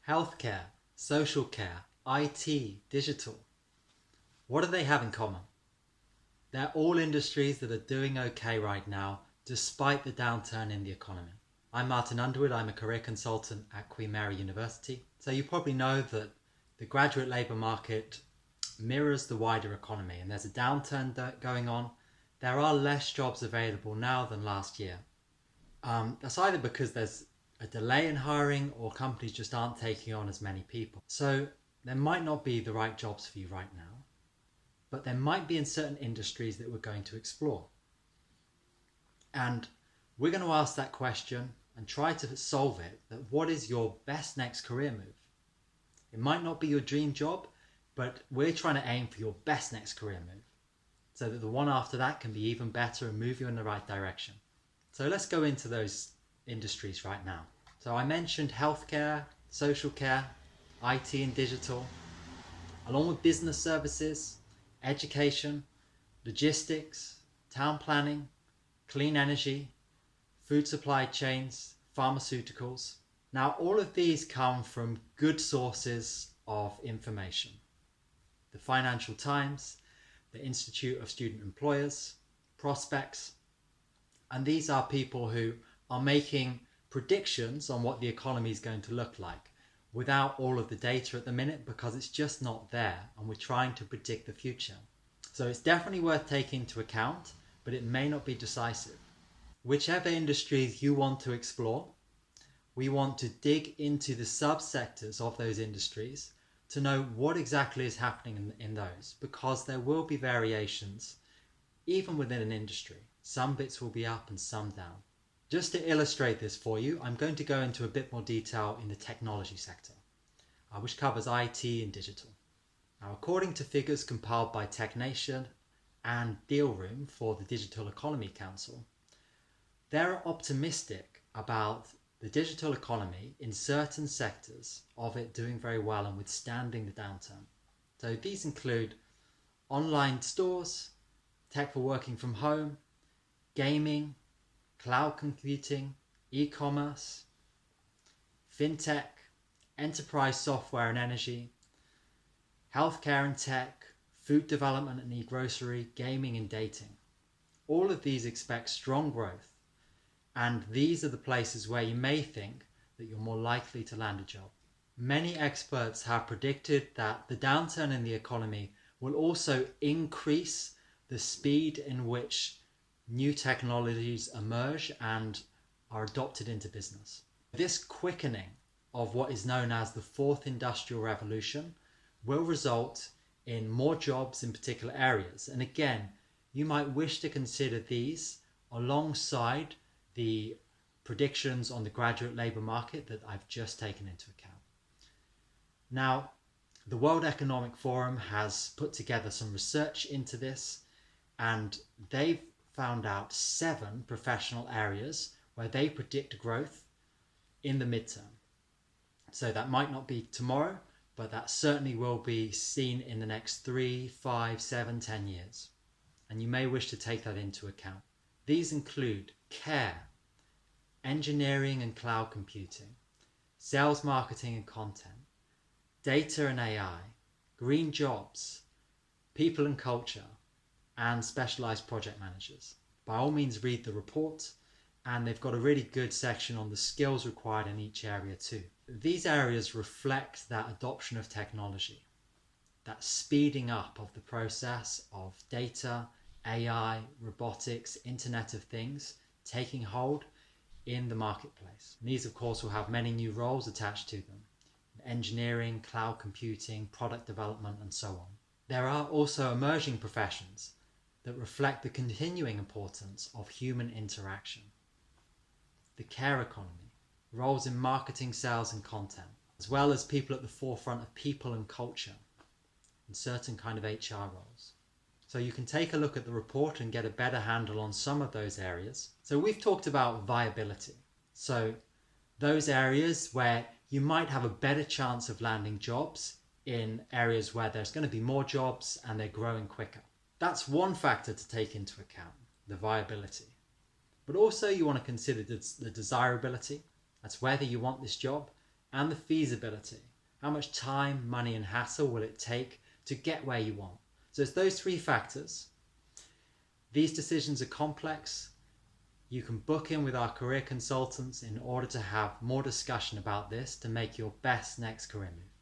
Healthcare, social care, IT, digital. What do they have in common? They're all industries that are doing okay right now, despite the downturn in the economy. I'm Martin Underwood, I'm a career consultant at QMUL University. So you probably know that the graduate labour market mirrors the wider economy, and there's a downturn going on. There are less jobs available now than last year. That's either because there's a delay in hiring or companies just aren't taking on as many people. So there might not be the right jobs for you right now, but there might be in certain industries that we're going to explore. And we're going to ask that question and try to solve it. That what is your best next career move? It might not be your dream job, but we're trying to aim for your best next career move so that the one after that can be even better and move you in the right direction. So let's go into those industries right now. So I mentioned healthcare, social care, IT and digital, along with business services, education, logistics, town planning, clean energy, food supply chains, pharmaceuticals. Now all of these come from good sources of information. The Financial Times, the Institute of Student Employers, Prospects, and these are people who are making predictions on what the economy is going to look like without all of the data at the minute, because it's just not there and we're trying to predict the future. So it's definitely worth taking into account, but it may not be decisive. Whichever industries you want to explore, we want to dig into the subsectors of those industries to know what exactly is happening in those, because there will be variations even within an industry. Some bits will be up and some down. Just to illustrate this for you, I'm going to go into a bit more detail in the technology sector, which covers IT and digital. Now, according to figures compiled by TechNation and Dealroom for the Digital Economy Council, they're optimistic about the digital economy in certain sectors of it doing very well and withstanding the downturn. So these include online stores, tech for working from home, gaming, cloud computing, e-commerce, fintech, enterprise software and energy, healthcare and tech, food development and e-grocery, gaming and dating. All of these expect strong growth, and these are the places where you may think that you're more likely to land a job. Many experts have predicted that the downturn in the economy will also increase the speed in which new technologies emerge and are adopted into business. This quickening of what is known as the fourth industrial revolution will result in more jobs in particular areas. And again, you might wish to consider these alongside the predictions on the graduate labour market that I've just taken into account. Now, the World Economic Forum has put together some research into this, and they've found out 7 professional areas where they predict growth in the midterm. So that might not be tomorrow, but that certainly will be seen in the next 3, 5, 7, 10 years. And you may wish to take that into account. These include care, engineering and cloud computing, sales, marketing and content, data and AI, green jobs, people and culture, and specialized project managers. By all means, read the report, and they've got a really good section on the skills required in each area too. These areas reflect that adoption of technology, that speeding up of the process of data, AI, robotics, Internet of Things taking hold in the marketplace. And these, of course, will have many new roles attached to them: engineering, cloud computing, product development, and so on. There are also emerging professions that reflect the continuing importance of human interaction. The care economy, roles in marketing, sales, and content, as well as people at the forefront of people and culture, and certain kind of HR roles. So you can take a look at the report and get a better handle on some of those areas. So we've talked about viability. So those areas where you might have a better chance of landing jobs in areas where there's going to be more jobs and they're growing quicker. That's one factor to take into account, the viability. But also you want to consider the desirability. That's whether you want this job, and the feasibility. How much time, money and hassle will it take to get where you want? So it's those three factors. These decisions are complex. You can book in with our career consultants in order to have more discussion about this to make your best next career move.